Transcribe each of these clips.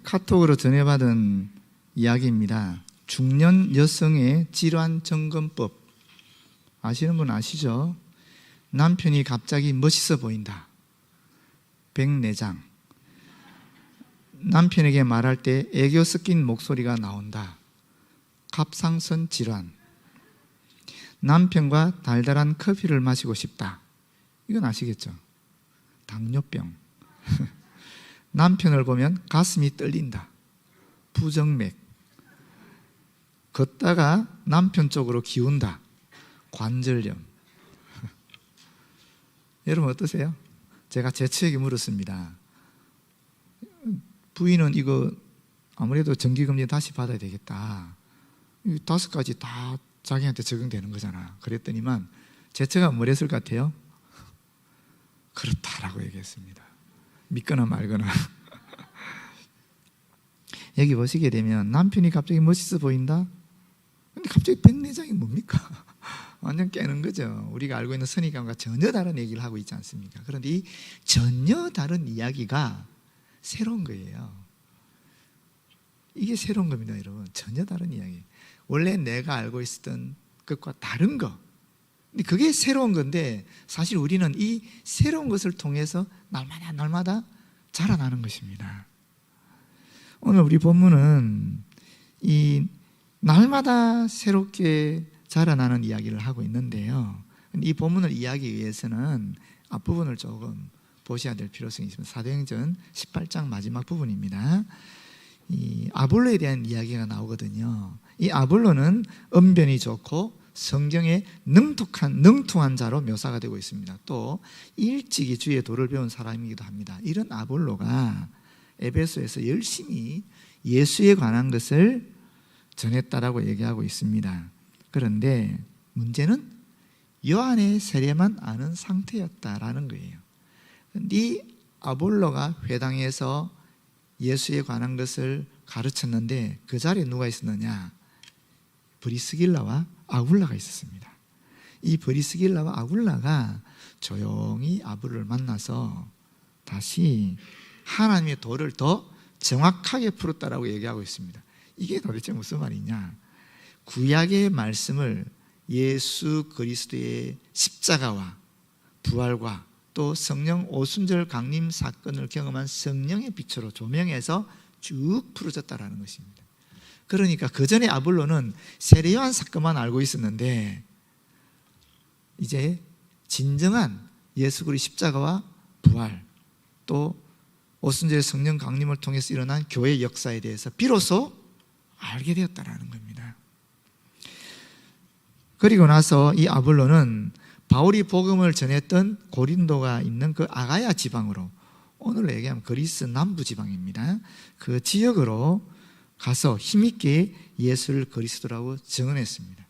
카톡으로 전해받은 이야기입니다. 중년 여성의 질환 점검법. 아시는 분 아시죠? 남편이 갑자기 멋있어 보인다. 백내장. 남편에게 말할 때 애교 섞인 목소리가 나온다. 갑상선 질환. 남편과 달달한 커피를 마시고 싶다. 이건 아시겠죠? 당뇨병. 남편을 보면 가슴이 떨린다. 부정맥. 걷다가 남편 쪽으로 기운다. 관절염. 여러분 어떠세요? 제가 재치에게 물었습니다. 부인은 이거 아무래도 정기금리 다시 받아야 되겠다. 5가지 다 자기한테 적용되는 거잖아. 그랬더니만 재치가 뭐랬을 것 같아요? 그렇다라고 얘기했습니다. 믿거나 말거나. 여기 보시게 되면 남편이 갑자기 멋있어 보인다? 근데 갑자기 백내장이 뭡니까? 완전 깨는 거죠. 우리가 알고 있는 선입견과 전혀 다른 얘기를 하고 있지 않습니까? 그런데 이 전혀 다른 이야기가 새로운 거예요. 이게 새로운 겁니다, 여러분. 전혀 다른 이야기. 원래 내가 알고 있었던 것과 다른 거. 근데 그게 새로운 건데 사실 우리는 이 새로운 것을 통해서 날마다 자라나는 것입니다. 오늘 우리 본문은 이 날마다 새롭게 자라나는 이야기를 하고 있는데요. 이 본문을 이해하기 위해서는 앞부분을 조금 보셔야 될 필요성이 있습니다. 사도행전 18장 마지막 부분입니다. 이 아볼로에 대한 이야기가 나오거든요. 이 아볼로는 언변이 좋고 성경에 능통한 자로 묘사가 되고 있습니다. 또 일찍이 주의 도를 배운 사람이기도 합니다. 이런 아볼로가 에베소에서 열심히 예수에 관한 것을 전했다라고 얘기하고 있습니다. 그런데 문제는 요한의 세례만 아는 상태였다라는 거예요. 이 아볼로가 회당에서 예수에 관한 것을 가르쳤는데 그 자리에 누가 있었느냐? 브리스길라와 아굴라가 있었습니다. 이 브리스길라와 아굴라가 조용히 아볼로를 만나서 다시 하나님의 도를 더 정확하게 풀었다라고 얘기하고 있습니다. 이게 도대체 무슨 말이냐? 구약의 말씀을 예수 그리스도의 십자가와 부활과 또 성령 오순절 강림 사건을 경험한 성령의 빛으로 조명해서 쭉 풀어졌다라는 것입니다. 그러니까 그 전에 아볼로는 세례 요한 사건만 알고 있었는데 이제 진정한 예수 그리스도의 십자가와 부활 또 오순절 성령 강림을 통해서 일어난 교회 역사에 대해서 비로소 알게 되었다라는 겁니다. 그리고 나서 이 아볼로는 바울이 복음을 전했던 고린도가 있는 그 아가야 지방으로, 오늘로 얘기하면 그리스 남부 지방입니다. 그 지역으로 가서 힘있게 예수를 그리스도라고 증언했습니다.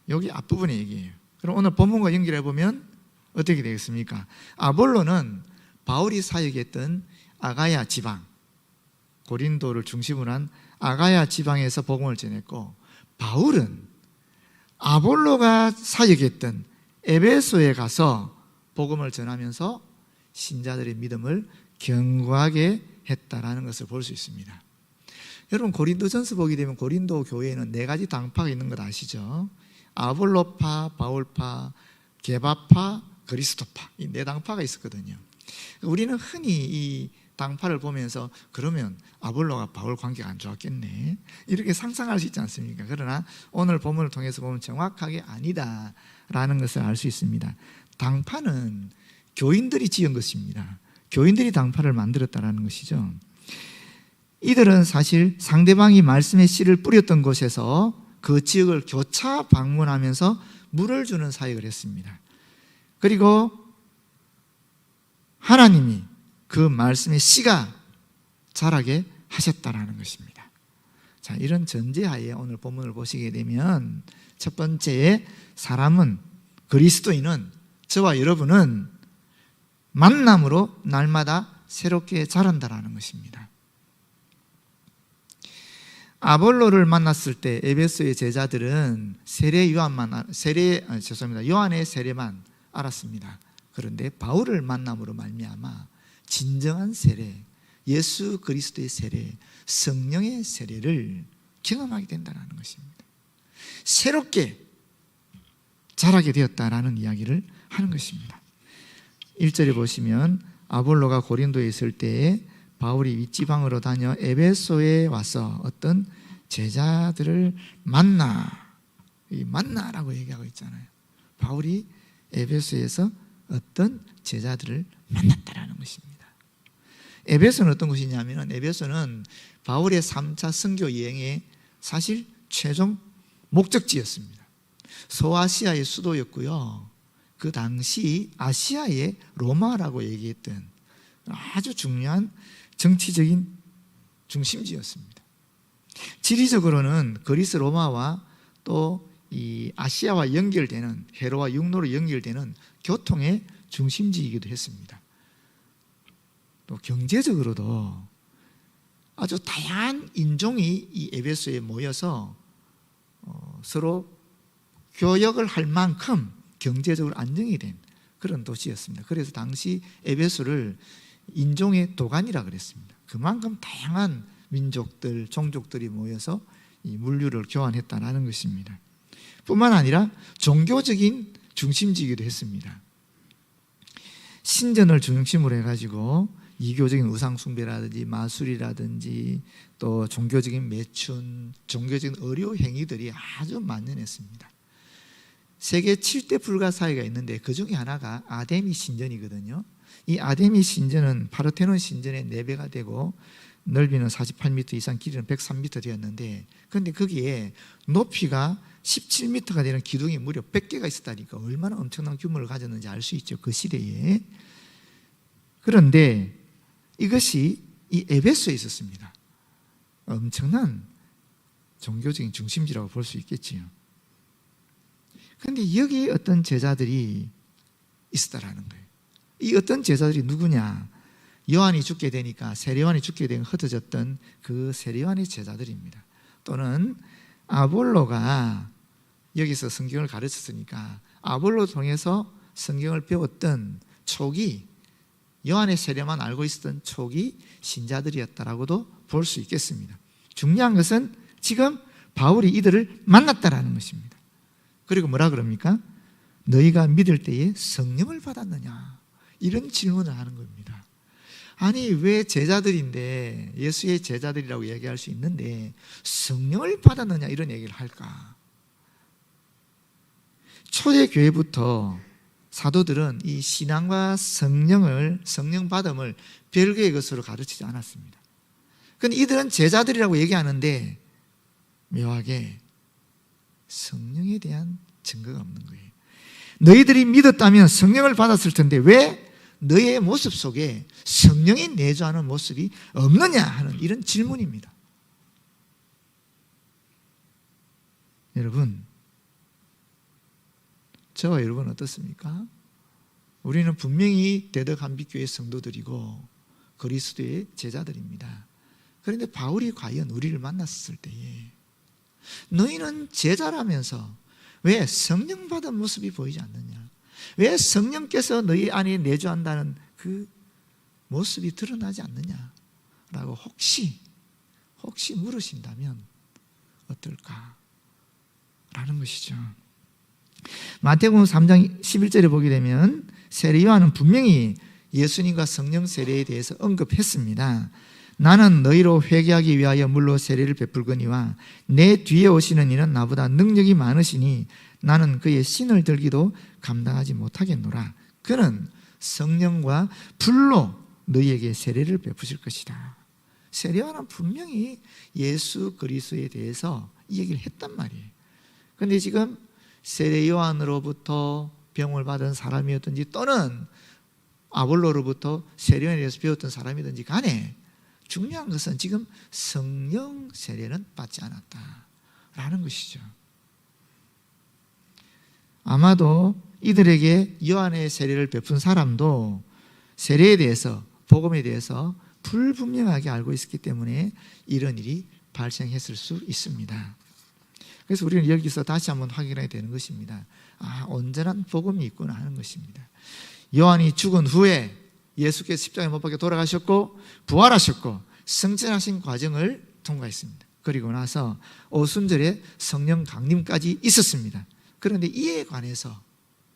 여기 앞부분의 얘기예요. 그럼 오늘 본문과 연결해 보면 어떻게 되겠습니까? 아볼로는 바울이 사역했던 아가야 지방, 고린도를 중심으로 한 아가야 지방에서 복음을 전했고, 바울은 아볼로가 사역했던 에베소에 가서 복음을 전하면서 신자들의 믿음을 견고하게 했다라는 것을 볼 수 있습니다. 여러분 고린도전서 보게 되면 고린도 교회에는 4가지 당파가 있는 것 아시죠? 아볼로파, 바울파, 게바파, 그리스도파, 이 4당파가 있었거든요. 우리는 흔히 이 당파를 보면서 그러면 아볼로가 바울 관계가 안 좋았겠네 이렇게 상상할 수 있지 않습니까? 그러나 오늘 본문을 통해서 보면 정확하게 아니다라는 것을 알 수 있습니다. 당파는 교인들이 지은 것입니다. 교인들이 당파를 만들었다라는 것이죠. 이들은 사실 상대방이 말씀의 씨를 뿌렸던 곳에서 그 지역을 교차 방문하면서 물을 주는 사역을 했습니다. 그리고 하나님이 그 말씀의 씨가 자라게 하셨다라는 것입니다. 자, 이런 전제하에 오늘 본문을 보시게 되면 첫 번째, 사람은, 그리스도인은, 저와 여러분은 만남으로 날마다 새롭게 자란다라는 것입니다. 아볼로를 만났을 때 에베소의 제자들은 요한의 세례만 알았습니다. 그런데 바울을 만남으로 말미암아 진정한 세례, 예수 그리스도의 세례, 성령의 세례를 경험하게 된다는 것입니다. 새롭게 자라게 되었다라는 이야기를 하는 것입니다. 1절에 보시면 아볼로가 고린도에 있을 때에 바울이 윗지방으로 다녀 에베소에 와서 어떤 제자들을 만나라고 얘기하고 있잖아요. 바울이 에베소에서 어떤 제자들을 만났다라는 것입니다. 에베소는 어떤 곳이냐면, 에베소는 바울의 3차 선교 여행의 사실 최종 목적지였습니다. 소아시아의 수도였고요, 그 당시 아시아의 로마라고 얘기했던 아주 중요한 정치적인 중심지였습니다. 지리적으로는 그리스 로마와 또 이 아시아와 연결되는, 해로와 육로로 연결되는 교통의 중심지이기도 했습니다. 또 경제적으로도 아주 다양한 인종이 이 에베소에 모여서 서로 교역을 할 만큼 경제적으로 안정이 된 그런 도시였습니다. 그래서 당시 에베소를 인종의 도가니라 그랬습니다. 그만큼 다양한 민족들, 종족들이 모여서 이 물류를 교환했다는 것입니다. 뿐만 아니라 종교적인 중심지이기도 했습니다. 신전을 중심으로 해가지고 이교적인 우상숭배라든지 마술이라든지 또 종교적인 매춘, 종교적인 의료 행위들이 아주 만연했습니다. 세계 7대 불가사의가 있는데 그 중에 하나가 아데미 신전이거든요. 이 아데미 신전은 파르테논 신전의 4배가 되고 넓이는 48m 이상, 길이는 103m 되었는데, 그런데 거기에 높이가 17m가 되는 기둥이 무려 100개가 있었다니까 얼마나 엄청난 규모를 가졌는지 알 수 있죠, 그 시대에. 그런데 이것이 이 에베소에 있었습니다. 엄청난 종교적인 중심지라고 볼 수 있겠지요. 그런데 여기 어떤 제자들이 있었다라는 거예요. 이 어떤 제자들이 누구냐? 요한이 죽게 되니까, 세례요한이 죽게 되면 흩어졌던 그 세례요한의 제자들입니다. 또는 아볼로가 여기서 성경을 가르쳤으니까 아볼로 통해서 성경을 배웠던 초기, 요한의 세례만 알고 있었던 초기 신자들이었다라고도 볼 수 있겠습니다. 중요한 것은 지금 바울이 이들을 만났다라는 것입니다. 그리고 뭐라 그럽니까? 너희가 믿을 때에 성령을 받았느냐? 이런 질문을 하는 겁니다. 아니, 왜 제자들인데, 예수의 제자들이라고 얘기할 수 있는데 성령을 받았느냐 이런 얘기를 할까? 초대교회부터 사도들은 이 신앙과 성령 받음을 별개의 것으로 가르치지 않았습니다. 그런데 이들은 제자들이라고 얘기하는데 묘하게 성령에 대한 증거가 없는 거예요. 너희들이 믿었다면 성령을 받았을 텐데 왜 너의 모습 속에 성령이 내주하는 모습이 없느냐 하는 이런 질문입니다. 여러분, 저와 여러분 어떻습니까? 우리는 분명히 대덕한빛교회 성도들이고 그리스도의 제자들입니다. 그런데 바울이 과연 우리를 만났을 때에 너희는 제자라면서 왜 성령 받은 모습이 보이지 않느냐? 왜 성령께서 너희 안에 내주한다는 그 모습이 드러나지 않느냐? 라고 혹시 물으신다면 어떨까? 라는 것이죠. 마태복음 3장 11절에 보게 되면 세례 요한은 분명히 예수님과 성령 세례에 대해서 언급했습니다. 나는 너희로 회개하기 위하여 물로 세례를 베풀거니와 내 뒤에 오시는 이는 나보다 능력이 많으시니 나는 그의 신을 들기도 감당하지 못하겠노라. 그는 성령과 불로 너희에게 세례를 베푸실 것이다. 세례 요한은 분명히 예수 그리스도에 대해서 이 얘기를 했단 말이에요. 그런데 지금 세례 요한으로부터 병을 받은 사람이었든지 또는 아볼로로부터 세례 요한에 대해서 배웠던 사람이든지 간에 중요한 것은 지금 성령 세례는 받지 않았다라는 것이죠. 아마도 이들에게 요한의 세례를 베푼 사람도 세례에 대해서, 복음에 대해서 불분명하게 알고 있었기 때문에 이런 일이 발생했을 수 있습니다. 그래서 우리는 여기서 다시 한번 확인해야 되는 것입니다. 온전한 복음이 있구나 하는 것입니다. 요한이 죽은 후에 예수께서 십자가에 못 박혀 돌아가셨고 부활하셨고 승천하신 과정을 통과했습니다. 그리고 나서 오순절에 성령 강림까지 있었습니다. 그런데 이에 관해서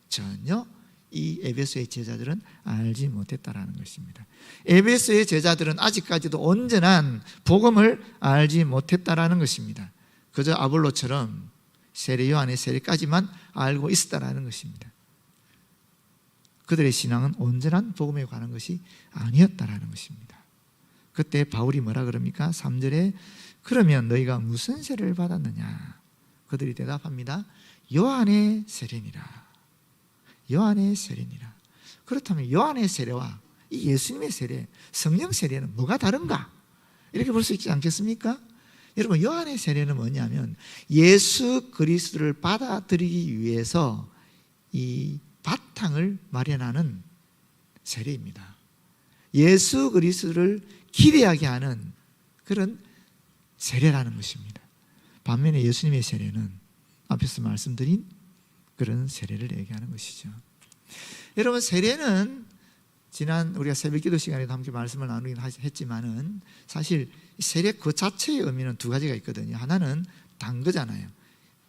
전혀 이 에베소의 제자들은 알지 못했다라는 것입니다. 에베소의 제자들은 아직까지도 온전한 복음을 알지 못했다라는 것입니다. 그저 아볼로처럼 세례 요한의 세례까지만 알고 있었다라는 것입니다. 그들의 신앙은 온전한 복음에 관한 것이 아니었다라는 것입니다. 그때 바울이 뭐라 그럽니까? 3절에 그러면 너희가 무슨 세례를 받았느냐? 그들이 대답합니다. 요한의 세례니라. 요한의 세례니라. 그렇다면 요한의 세례와 이 예수님의 세례, 성령 세례는 뭐가 다른가? 이렇게 볼 수 있지 않겠습니까? 여러분, 요한의 세례는 뭐냐면 예수 그리스도를 받아들이기 위해서 이 바탕을 마련하는 세례입니다. 예수 그리스도를 기대하게 하는 그런 세례라는 것입니다. 반면에 예수님의 세례는 앞에서 말씀드린 그런 세례를 얘기하는 것이죠. 여러분, 세례는 지난 우리가 새벽기도 시간에도 함께 말씀을 나누긴 했지만은 사실 세례 그 자체의 의미는 두 가지가 있거든요. 하나는 담그잖아요.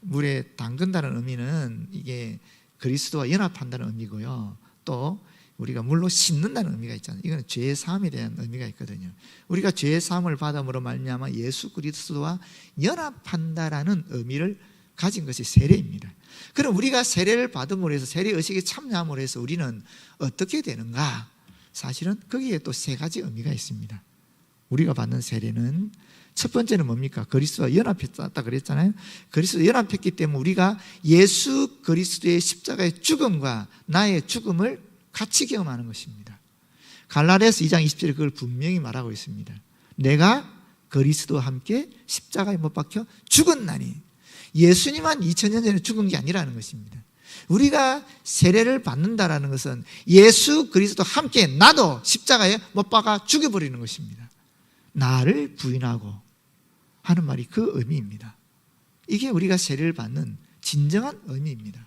물에 담근다는 의미는 이게 그리스도와 연합한다는 의미고요. 또 우리가 물로 씻는다는 의미가 있잖아요. 이건 죄의 사함에 대한 의미가 있거든요. 우리가 죄의 사함을 받음으로 말미암아 예수 그리스도와 연합한다라는 의미를 가진 것이 세례입니다. 그럼 우리가 세례를 받음으로 해서 세례 의식에 참여함으로 해서 우리는 어떻게 되는가? 사실은 거기에 또 세 가지 의미가 있습니다. 우리가 받는 세례는 첫 번째는 뭡니까? 그리스도와 연합했다 그랬잖아요. 그리스도와 연합했기 때문에 우리가 예수 그리스도의 십자가의 죽음과 나의 죽음을 같이 경험하는 것입니다. 갈라디아서 2장 20절에 그걸 분명히 말하고 있습니다. 내가 그리스도와 함께 십자가에 못 박혀 죽었나니. 예수님만 2000년 전에 죽은 게 아니라는 것입니다. 우리가 세례를 받는다라는 것은 예수 그리스도와 함께 나도 십자가에 못 박아 죽여버리는 것입니다. 나를 부인하고 하는 말이 그 의미입니다. 이게 우리가 세례를 받는 진정한 의미입니다.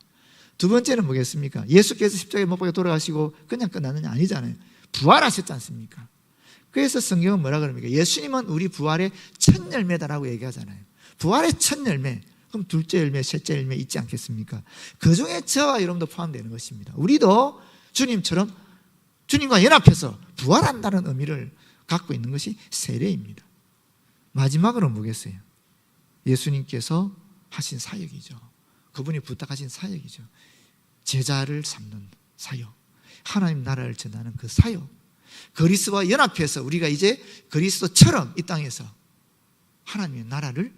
두 번째는 뭐겠습니까? 예수께서 십자가에 못 박혀 돌아가시고 그냥 끝나느냐? 아니잖아요. 부활하셨지 않습니까? 그래서 성경은 뭐라 그럽니까? 예수님은 우리 부활의 첫 열매다라고 얘기하잖아요. 부활의 첫 열매. 그럼 둘째 열매, 셋째 열매 있지 않겠습니까? 그 중에 저와 여러분도 포함되는 것입니다. 우리도 주님처럼 주님과 연합해서 부활한다는 의미를 갖고 있는 것이 세례입니다. 마지막으로 뭐겠어요? 예수님께서 하신 사역이죠. 그분이 부탁하신 사역이죠. 제자를 삼는 사역, 하나님 나라를 전하는 그 사역, 그리스도와 연합해서 우리가 이제 그리스도처럼 이 땅에서 하나님 나라를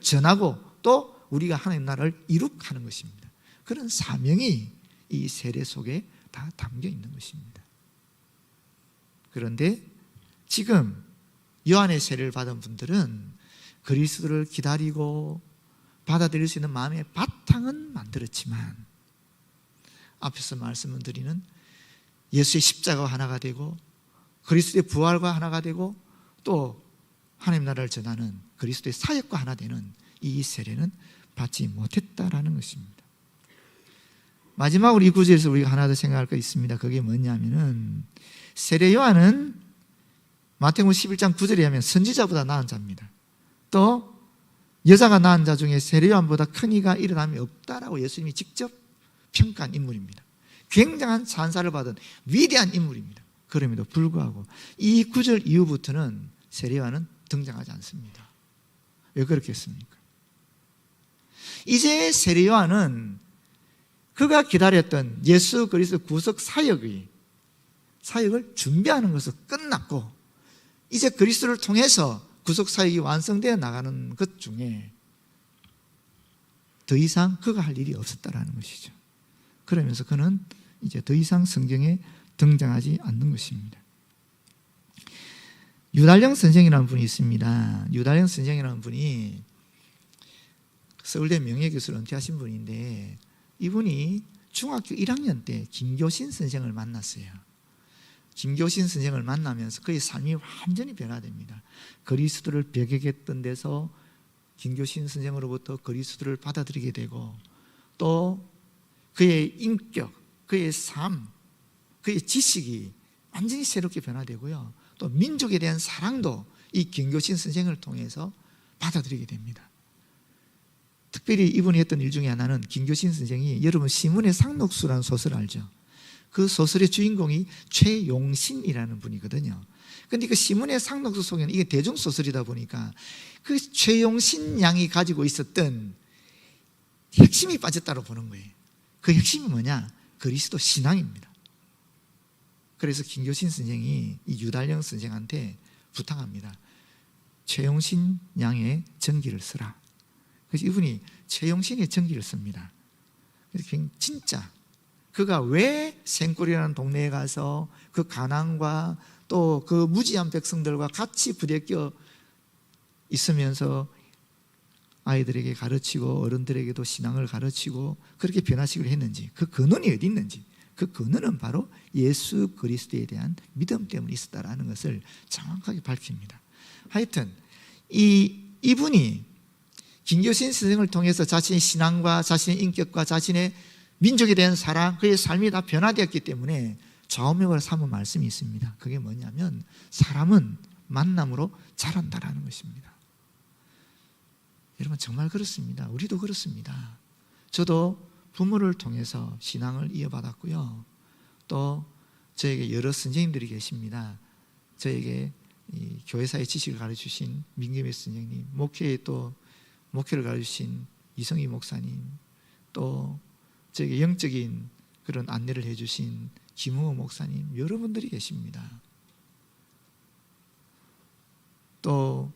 전하고 또 우리가 하나님 나라를 이룩하는 것입니다. 그런 사명이 이 세례 속에 다 담겨 있는 것입니다. 그런데 지금 요한의 세례를 받은 분들은 그리스도를 기다리고 받아들일 수 있는 마음의 바탕은 만들었지만 앞에서 말씀을 드리는 예수의 십자가와 하나가 되고 그리스도의 부활과 하나가 되고 또 하나님 나라를 전하는 그리스도의 사역과 하나 되는 이 세례는 받지 못했다라는 것입니다. 마지막으로 이 구절에서 우리가 하나 더 생각할 거 있습니다. 그게 뭐냐면은 세례 요한은 마태복음 11장 9절에 하면 선지자보다 나은 자입니다. 또 여자가 낳은 자 중에 세례 요한보다 큰 이가 일어남이 없다라고 예수님이 직접 평가한 인물입니다. 굉장한 찬사를 받은 위대한 인물입니다. 그럼에도 불구하고 이 9절 이후부터는 세례 요한은 등장하지 않습니다. 왜 그렇겠습니까? 이제 세례 요한은 그가 기다렸던 예수 그리스도 구속 사역을 준비하는 것은 끝났고 이제 그리스도를 통해서 구속 사역이 완성되어 나가는 것 중에 더 이상 그가 할 일이 없었다라는 것이죠. 그러면서 그는 이제 더 이상 성경에 등장하지 않는 것입니다. 유달령 선생이라는 분이 있습니다. 유달령 선생이라는 분이 서울대 명예교수로 은퇴하신 분인데 이분이 중학교 1학년 때 김교신 선생을 만났어요. 김교신 선생을 만나면서 그의 삶이 완전히 변화됩니다. 그리스도를 배격했던 데서 김교신 선생으로부터 그리스도를 받아들이게 되고 또 그의 인격, 그의 삶, 그의 지식이 완전히 새롭게 변화되고요. 또 민족에 대한 사랑도 이 김교신 선생을 통해서 받아들이게 됩니다. 특별히 이분이 했던 일 중에 하나는 김교신 선생이 여러분 시문의 상록수라는 소설 알죠? 그 소설의 주인공이 최용신이라는 분이거든요. 그런데 그 시문의 상록수 속에는 이게 대중소설이다 보니까 그 최용신 양이 가지고 있었던 핵심이 빠졌다고 보는 거예요. 그 핵심이 뭐냐? 그리스도 신앙입니다. 그래서 김교신 선생이 이 유달령 선생한테 부탁합니다. 최용신 양의 전기를 쓰라. 그래서 이분이 최용신의 전기를 씁니다. 그래서 진짜 그가 왜 생골이라는 동네에 가서 그 가난과 또 그 무지한 백성들과 같이 부대껴 있으면서 아이들에게 가르치고 어른들에게도 신앙을 가르치고 그렇게 변화식을 했는지, 그 근원이 어디 있는지, 그 근원은 바로 예수 그리스도에 대한 믿음 때문에 있었다라는 것을 정확하게 밝힙니다. 하여튼 이분이 김교신 선생을 통해서 자신의 신앙과 자신의 인격과 자신의 민족에 대한 사랑, 그의 삶이 다 변화되었기 때문에 좌우명을 삼은 말씀이 있습니다. 그게 뭐냐면 사람은 만남으로 자란다라는 것입니다. 여러분 정말 그렇습니다. 우리도 그렇습니다. 저도 부모를 통해서 신앙을 이어받았고요. 또 저에게 여러 선생님들이 계십니다. 저에게 이 교회사의 지식을 가르쳐주신 민겸의 선생님, 목회를 가르쳐주신 이성희 목사님, 또 저에게 영적인 그런 안내를 해주신 김우호 목사님, 여러분들이 계십니다. 또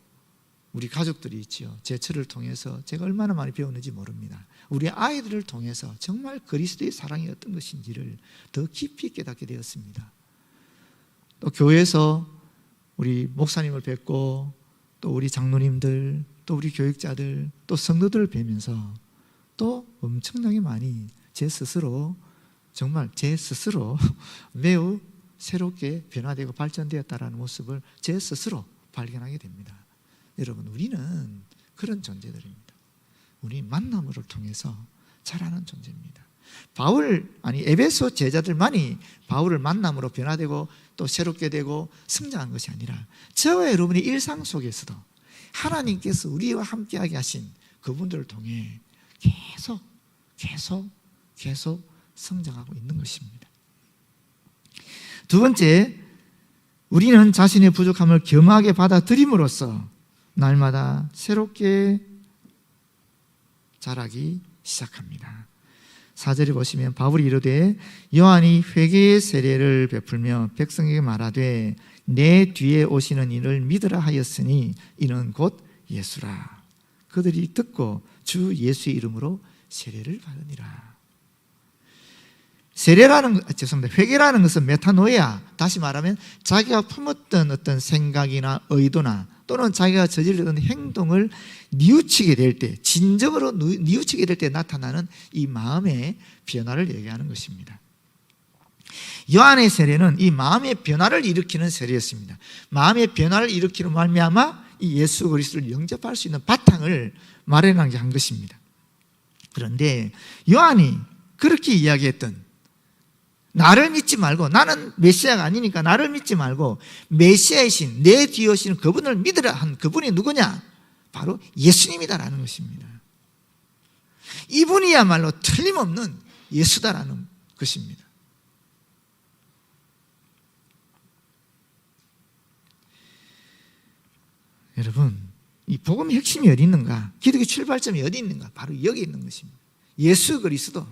우리 가족들이 있지요. 제처를 통해서 제가 얼마나 많이 배웠는지 모릅니다. 우리 아이들을 통해서 정말 그리스도의 사랑이 어떤 것인지를 더 깊이 깨닫게 되었습니다. 또 교회에서 우리 목사님을 뵙고 또 우리 장로님들, 또 우리 교육자들, 또 성도들을 뵈면서 또 엄청나게 많이 정말 제 스스로 매우 새롭게 변화되고 발전되었다는 모습을 제 스스로 발견하게 됩니다. 여러분, 우리는 그런 존재들입니다. 우리 만남을 통해서 자라는 존재입니다. 에베소 제자들만이 바울을 만남으로 변화되고 또 새롭게 되고 성장한 것이 아니라 저와 여러분의 일상 속에서도 하나님께서 우리와 함께하게 하신 그분들을 통해 계속 성장하고 있는 것입니다. 두 번째, 우리는 자신의 부족함을 겸하게 받아들임으로써 날마다 새롭게 자라기 시작합니다. 4절에 보시면 바울이 이르되 요한이 회개의 세례를 베풀며 백성에게 말하되 내 뒤에 오시는 이를 믿으라 하였으니 이는 곧 예수라. 그들이 듣고 주 예수의 이름으로 세례를 받으니라. 회개라는 것은 메타노이아, 다시 말하면 자기가 품었던 어떤 생각이나 의도나 또는 자기가 저질렀던 행동을 뉘우치게 될 때, 진정으로 뉘우치게 될 때 나타나는 이 마음의 변화를 얘기하는 것입니다. 요한의 세례는 이 마음의 변화를 일으키는 세례였습니다. 마음의 변화를 일으키는 말미암아 이 예수 그리스도를 영접할 수 있는 바탕을 마련하게 한 것입니다. 그런데 요한이 그렇게 이야기했던, 나를 믿지 말고, 나는 메시아가 아니니까 나를 믿지 말고 메시아이신 내 뒤에 오시는 그분을 믿으라 한 그분이 누구냐? 바로 예수님이다라는 것입니다. 이분이야말로 틀림없는 예수다라는 것입니다. 여러분, 이 복음의 핵심이 어디 있는가? 기독의 출발점이 어디 있는가? 바로 여기 있는 것입니다. 예수 그리스도,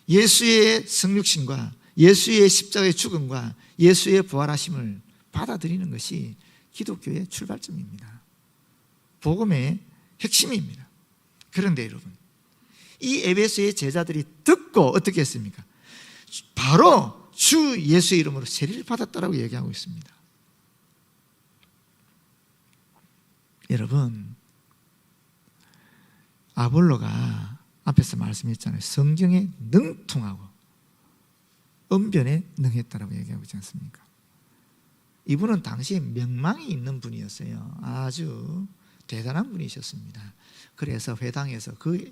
예수의 성육신과 예수의 십자가의 죽음과 예수의 부활하심을 받아들이는 것이 기독교의 출발점입니다. 복음의 핵심입니다. 그런데 여러분, 이 에베소의 제자들이 듣고 어떻게 했습니까? 바로 주 예수의 이름으로 세례를 받았다라고 얘기하고 있습니다. 여러분, 아볼로가 앞에서 말씀했잖아요. 성경에 능통하고 언변에 능했다라고 얘기하고 있지 않습니까? 이분은 당시에 명망이 있는 분이었어요. 아주 대단한 분이셨습니다. 그래서 회당에서 그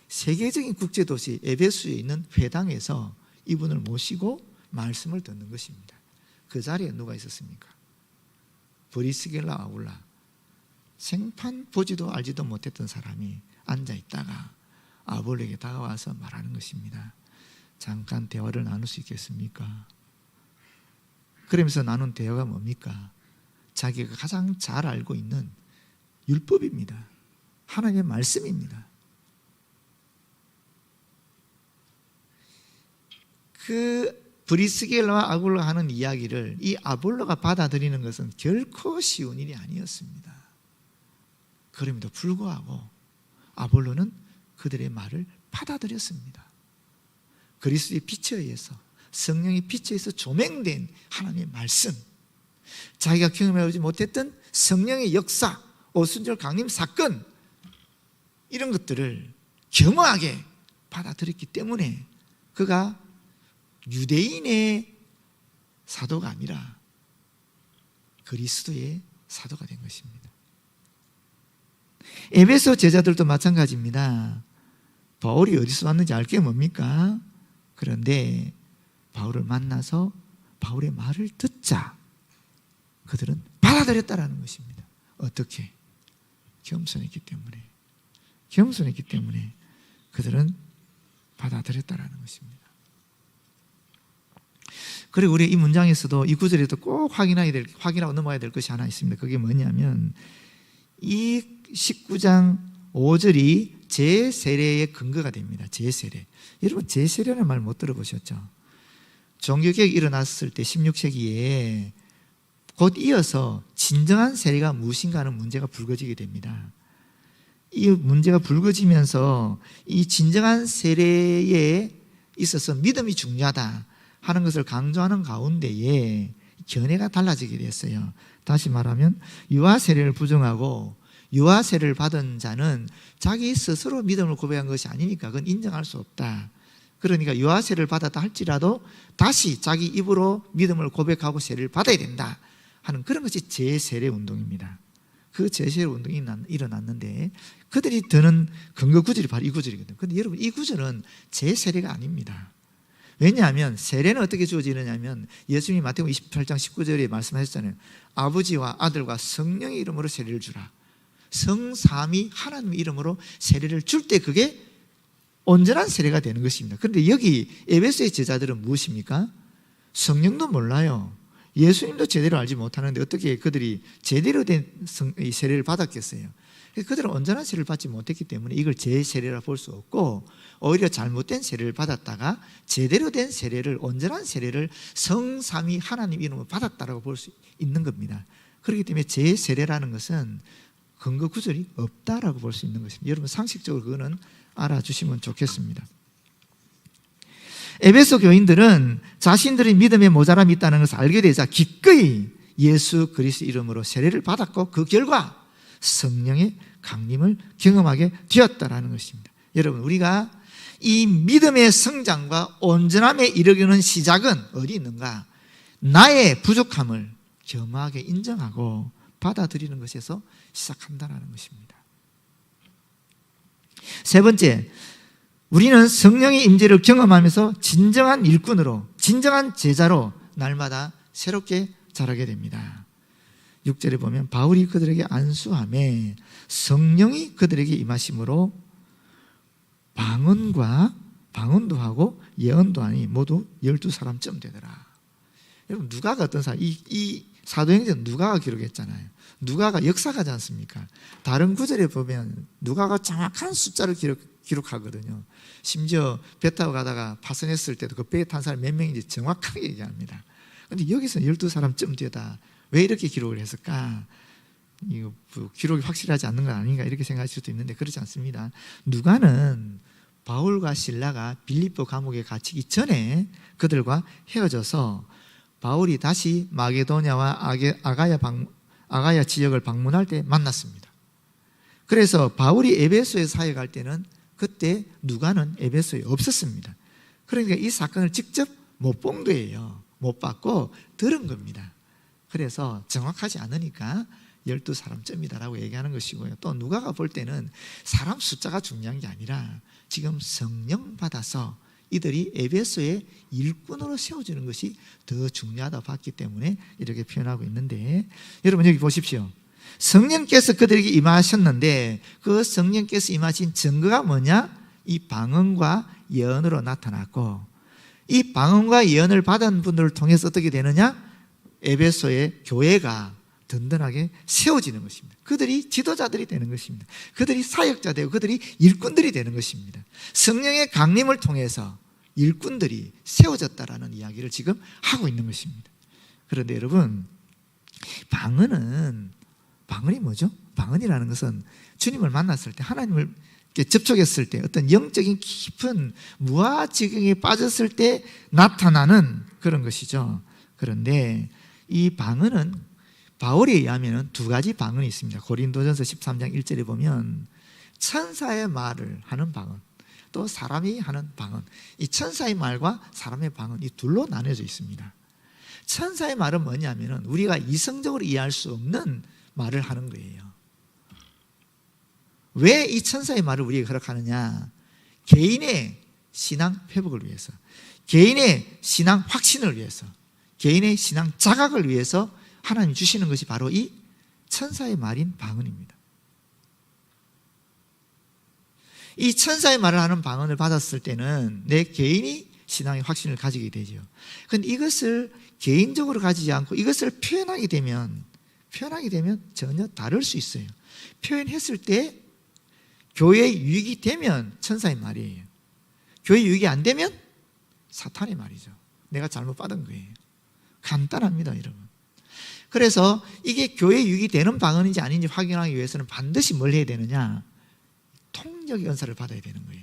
세계적인 국제도시 에베소에 있는 회당에서 이분을 모시고 말씀을 듣는 것입니다. 그 자리에 누가 있었습니까? 브리스길라 아굴라, 생판 보지도 알지도 못했던 사람이 앉아있다가 아볼로에게 다가와서 말하는 것입니다. 잠깐 대화를 나눌 수 있겠습니까? 그러면서 나눈 대화가 뭡니까? 자기가 가장 잘 알고 있는 율법입니다. 하나님의 말씀입니다. 그 브리스길라와 아굴로가 하는 이야기를 이 아볼로가 받아들이는 것은 결코 쉬운 일이 아니었습니다. 그럼에도 불구하고 아볼로는 그들의 말을 받아들였습니다. 그리스도의 빛에 의해서, 성령의 빛에 의해서 조명된 하나님의 말씀, 자기가 경험해보지 못했던 성령의 역사, 오순절 강림 사건, 이런 것들을 겸허하게 받아들였기 때문에 그가 유대인의 사도가 아니라 그리스도의 사도가 된 것입니다. 에베소 제자들도 마찬가지입니다. 바울이 어디서 왔는지 알 게 뭡니까? 그런데 바울을 만나서 바울의 말을 듣자 그들은 받아들였다라는 것입니다. 어떻게? 겸손했기 때문에 그들은 받아들였다라는 것입니다. 그리고 우리 이 문장에서도 이 구절에도 꼭 확인하고 넘어가야 될 것이 하나 있습니다. 그게 뭐냐면 이 19장 5절이 제세례의 근거가 됩니다. 제세례. 여러분 제세례라는 말 못 들어보셨죠? 종교개혁이 일어났을 때 16세기에 곧 이어서 진정한 세례가 무엇인가 하는 문제가 불거지게 됩니다. 이 문제가 불거지면서 이 진정한 세례에 있어서 믿음이 중요하다 하는 것을 강조하는 가운데에 견해가 달라지게 됐어요. 다시 말하면 유아 세례를 부정하고 유아 세례를 받은 자는 자기 스스로 믿음을 고백한 것이 아니니까 그건 인정할 수 없다. 그러니까 유아 세례를 받았다 할지라도 다시 자기 입으로 믿음을 고백하고 세례를 받아야 된다 하는 그런 것이 재세례 운동입니다. 그 재세례 운동이 일어났는데 그들이 드는 근거 구절이 바로 이 구절이거든요. 그런데 여러분 이 구절은 재세례가 아닙니다. 왜냐하면 세례는 어떻게 주어지느냐면 예수님이 마태복음 28장 19절에 말씀하셨잖아요. 아버지와 아들과 성령의 이름으로 세례를 주라. 성삼위 하나님의 이름으로 세례를 줄 때 그게 온전한 세례가 되는 것입니다. 그런데 여기 에베소의 제자들은 무엇입니까? 성령도 몰라요. 예수님도 제대로 알지 못하는데 어떻게 그들이 제대로 된 세례를 받았겠어요? 그들은 온전한 세례를 받지 못했기 때문에 이걸 제세례라 볼 수 없고 오히려 잘못된 세례를 받았다가 제대로 된 세례를, 온전한 세례를 성삼위 하나님 이름으로 받았다라고 볼 수 있는 겁니다. 그렇기 때문에 제세례라는 것은 근거 구절이 없다라고 볼 수 있는 것입니다. 여러분 상식적으로 그거는 알아주시면 좋겠습니다. 에베소 교인들은 자신들의 믿음에 모자람이 있다는 것을 알게 되자 기꺼이 예수 그리스도 이름으로 세례를 받았고 그 결과 성령의 강림을 경험하게 되었다라는 것입니다. 여러분 우리가 이 믿음의 성장과 온전함에 이르기는 시작은 어디 있는가? 나의 부족함을 겸허하게 인정하고 받아들이는 것에서 시작한다는 것입니다. 세 번째, 우리는 성령의 임재를 경험하면서 진정한 일꾼으로, 진정한 제자로 날마다 새롭게 자라게 됩니다. 6절에 보면 바울이 그들에게 안수하매 성령이 그들에게 임하심으로 방언도 하고 예언도 하니 모두 12사람쯤 되더라. 여러분 누가가 어떤 사람? 이 사도행전 누가가 기록했잖아요. 누가가 역사가지 않습니까? 다른 구절에 보면 누가가 정확한 숫자를 기록하거든요. 심지어 배 타고 가다가 파선했을 때도 그 배에 탄 사람이 몇 명인지 정확하게 얘기합니다. 그런데 여기서는 12사람쯤 되다. 왜 이렇게 기록을 했을까? 이거 기록이 확실하지 않는 건 아닌가 이렇게 생각할 수도 있는데 그렇지 않습니다. 누가는 바울과 실라가 빌립보 감옥에 갇히기 전에 그들과 헤어져서 바울이 다시 마게도냐와 아가야 지역을 방문할 때 만났습니다. 그래서 바울이 에베소에 사역할 때는 그때 누가는 에베소에 없었습니다. 그러니까 이 사건을 직접 못 본 거예요. 못 봤고 들은 겁니다. 그래서 정확하지 않으니까 12사람쯤이다라고 얘기하는 것이고요. 또 누가가 볼 때는 사람 숫자가 중요한 게 아니라 지금 성령 받아서 이들이 에베소의 일꾼으로 세워지는 것이 더 중요하다고 봤기 때문에 이렇게 표현하고 있는데, 여러분 여기 보십시오. 성령께서 그들에게 임하셨는데 그 성령께서 임하신 증거가 뭐냐? 이 방언과 예언으로 나타났고, 이 방언과 예언을 받은 분들을 통해서 어떻게 되느냐? 에베소의 교회가 든든하게 세워지는 것입니다. 그들이 지도자들이 되는 것입니다. 그들이 사역자 되고 그들이 일꾼들이 되는 것입니다. 성령의 강림을 통해서 일꾼들이 세워졌다라는 이야기를 지금 하고 있는 것입니다. 그런데 여러분, 방언이 뭐죠? 방언이라는 것은 주님을 만났을 때, 하나님을 접촉했을 때, 어떤 영적인 깊은 무아지경에 빠졌을 때 나타나는 그런 것이죠. 그런데 이 방언은 바울에 의하면 두 가지 방언이 있습니다. 고린도전서 13장 1절에 보면 천사의 말을 하는 방언, 또 사람이 하는 방언, 이 천사의 말과 사람의 방언, 이 둘로 나눠져 있습니다. 천사의 말은 뭐냐면 우리가 이성적으로 이해할 수 없는 말을 하는 거예요. 왜 이 천사의 말을 우리에게 허락하느냐? 개인의 신앙 회복을 위해서, 개인의 신앙 확신을 위해서, 개인의 신앙 자각을 위해서 하나님 주시는 것이 바로 이 천사의 말인 방언입니다. 이 천사의 말을 하는 방언을 받았을 때는 내 개인이 신앙의 확신을 가지게 되죠. 그런데 이것을 개인적으로 가지지 않고 이것을 표현하게 되면 전혀 다를 수 있어요. 표현했을 때 교회에 유익이 되면 천사의 말이에요. 교회에 유익이 안 되면 사탄의 말이죠. 내가 잘못 받은 거예요. 간단합니다, 여러분. 그래서 이게 교회에 유익이 되는 방언인지 아닌지 확인하기 위해서는 반드시 뭘 해야 되느냐? 통역의 은사를 받아야 되는 거예요.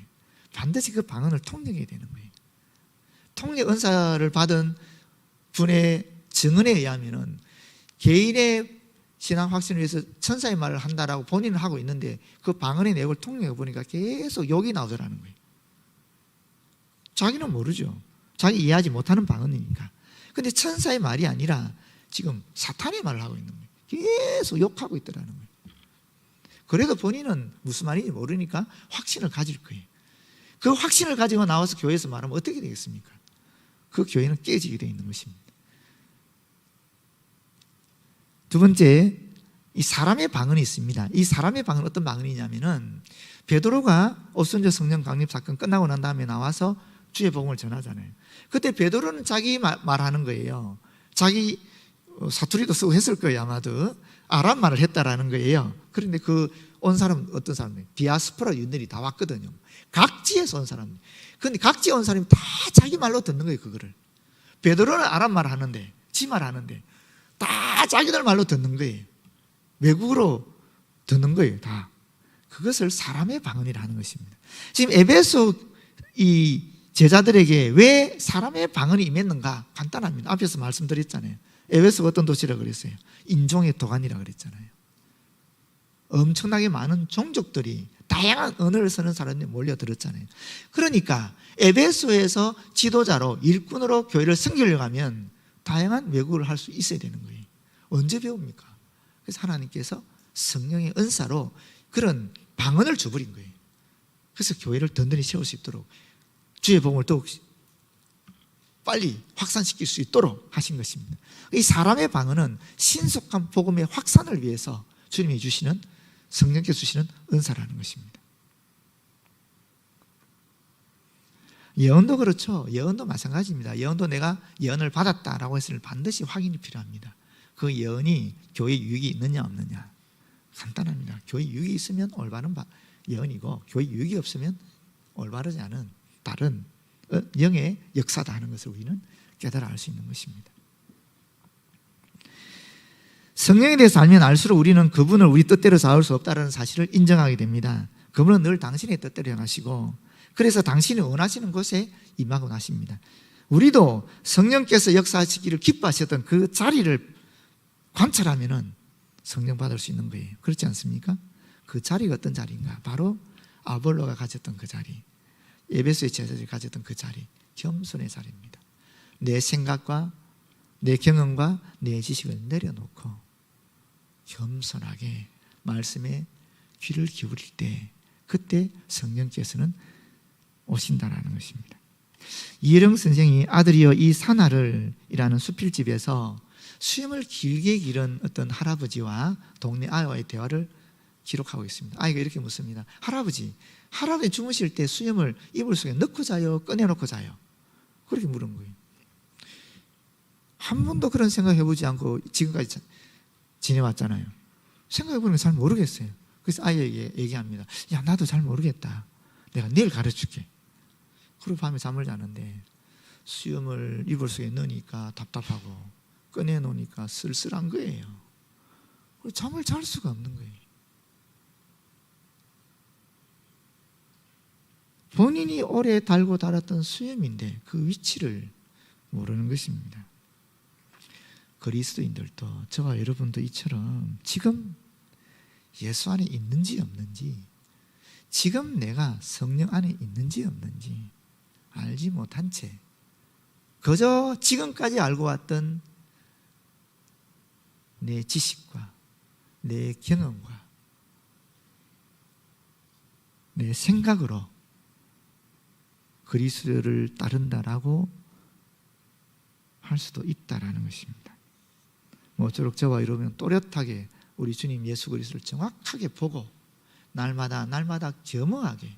반드시 그 방언을 통역해야 되는 거예요. 통역 은사를 받은 분의 증언에 의하면은 개인의 신앙 확신을 위해서 천사의 말을 한다라고 본인은 하고 있는데 그 방언의 내용을 통역해 보니까 계속 욕이 나오더라는 거예요. 자기는 모르죠. 자기 이해하지 못하는 방언이니까. 근데 천사의 말이 아니라 지금 사탄의 말을 하고 있는 거예요. 계속 욕하고 있더라는 거예요. 그래도 본인은 무슨 말인지 모르니까 확신을 가질 거예요. 그 확신을 가지고 나와서 교회에서 말하면 어떻게 되겠습니까? 그 교회는 깨지게 되어 있는 것입니다. 두 번째, 이 사람의 방언이 있습니다. 이 사람의 방언은 어떤 방언이냐면은 베드로가 오순절 성령 강림 사건 끝나고 난 다음에 나와서 주의 복음을 전하잖아요. 그때 베드로는 자기 말하는 거예요. 자기 사투리도 쓰고 했을 거예요. 아마도 아람 말을 했다라는 거예요. 그런데 그 온 사람은 어떤 사람이에요? 디아스포라 유들이 다 왔거든요. 각지에서 온 사람. 그런데 각지에 온 사람이 다 자기 말로 듣는 거예요. 그거를. 베드로는 아람 말 하는데, 지 말 하는데 다 자기들 말로 듣는 거예요. 외국어로 듣는 거예요. 다. 그것을 사람의 방언이라는 것입니다. 지금 에베소 이 제자들에게 왜 사람의 방언이 임했는가? 간단합니다. 앞에서 말씀드렸잖아요. 에베소가 어떤 도시라고 그랬어요? 인종의 도가니라고 그랬잖아요. 엄청나게 많은 종족들이 다양한 언어를 쓰는 사람들이 몰려들었잖아요. 그러니까 에베소에서 지도자로 일꾼으로 교회를 섬기려고 하면 다양한 외국어를 할 수 있어야 되는 거예요. 언제 배웁니까? 그래서 하나님께서 성령의 은사로 그런 방언을 줘버린 거예요. 그래서 교회를 든든히 세울 수 있도록 주의 복음을 더욱 빨리 확산시킬 수 있도록 하신 것입니다. 이 사람의 방언은 신속한 복음의 확산을 위해서 주님이 주시는, 성령께서 주시는 은사라는 것입니다. 예언도 그렇죠. 예언도 마찬가지입니다. 예언도 내가 예언을 받았다라고 했을 때 반드시 확인이 필요합니다. 그 예언이 교회에 유익이 있느냐 없느냐. 간단합니다. 교회에 유익이 있으면 올바른 예언이고 교회에 유익이 없으면 올바르지 않은 다른 영의 역사다 하는 것을 우리는 깨달아 알 수 있는 것입니다. 성령에 대해서 알면 알수록 우리는 그분을 우리 뜻대로 잡을 수 없다는 사실을 인정하게 됩니다. 그분은 늘 당신의 뜻대로 행하시고 그래서 당신이 원하시는 곳에 임하고 나십니다. 우리도 성령께서 역사하시기를 기뻐하셨던 그 자리를 관찰하면 성령 받을 수 있는 거예요. 그렇지 않습니까? 그 자리가 어떤 자리인가? 바로 아볼로가 가졌던 그 자리, 에베소의 제자들이 가졌던 그 자리, 겸손의 자리입니다. 내 생각과 내 경험과 내 지식을 내려놓고 겸손하게 말씀에 귀를 기울일 때 그때 성령께서는 오신다라는 것입니다. 이혜령 선생이 아들이여 이 산하를 이라는 수필집에서 수염을 길게 기른 어떤 할아버지와 동네 아이와의 대화를 기록하고 있습니다. 아이가 이렇게 묻습니다. 할아버지 주무실 때 수염을 이불 속에 넣고 자요? 꺼내놓고 자요? 그렇게 물은 거예요. 한 번도 그런 생각 해보지 않고 지금까지 지내왔잖아요. 생각해보는 거 잘 모르겠어요. 그래서 아이에게 얘기합니다. 야, 나도 잘 모르겠다. 내가 내일 가르쳐줄게. 그리고 밤에 잠을 자는데 수염을 이불 속에 넣으니까 답답하고 꺼내놓으니까 쓸쓸한 거예요. 잠을 잘 수가 없는 거예요. 본인이 오래 달고 달았던 수염인데 그 위치를 모르는 것입니다. 그리스도인들도 저와 여러분도 이처럼 지금 예수 안에 있는지 없는지, 지금 내가 성령 안에 있는지 없는지 알지 못한 채 그저 지금까지 알고 왔던 내 지식과 내 경험과 내 생각으로 그리스도를 따른다라고 할 수도 있다라는 것입니다. 모쪼록 저와 이러면 또렷하게 우리 주님 예수 그리스도를 정확하게 보고 날마다 겸허하게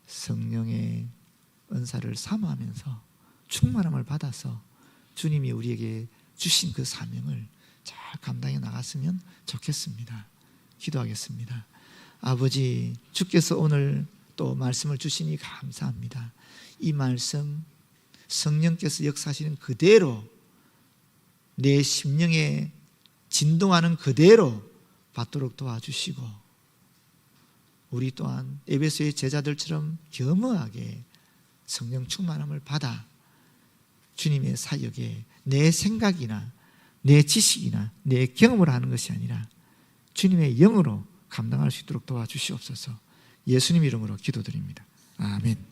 성령의 은사를 사모하면서 충만함을 받아서 주님이 우리에게 주신 그 사명을 잘 감당해 나갔으면 좋겠습니다. 기도하겠습니다. 아버지, 주께서 오늘 또 말씀을 주시니 감사합니다. 이 말씀 성령께서 역사하시는 그대로 내 심령에 진동하는 그대로 받도록 도와주시고, 우리 또한 에베소의 제자들처럼 겸허하게 성령 충만함을 받아 주님의 사역에 내 생각이나 내 지식이나 내 경험으로 하는 것이 아니라 주님의 영으로 감당할 수 있도록 도와주시옵소서. 예수님 이름으로 기도드립니다. 아멘.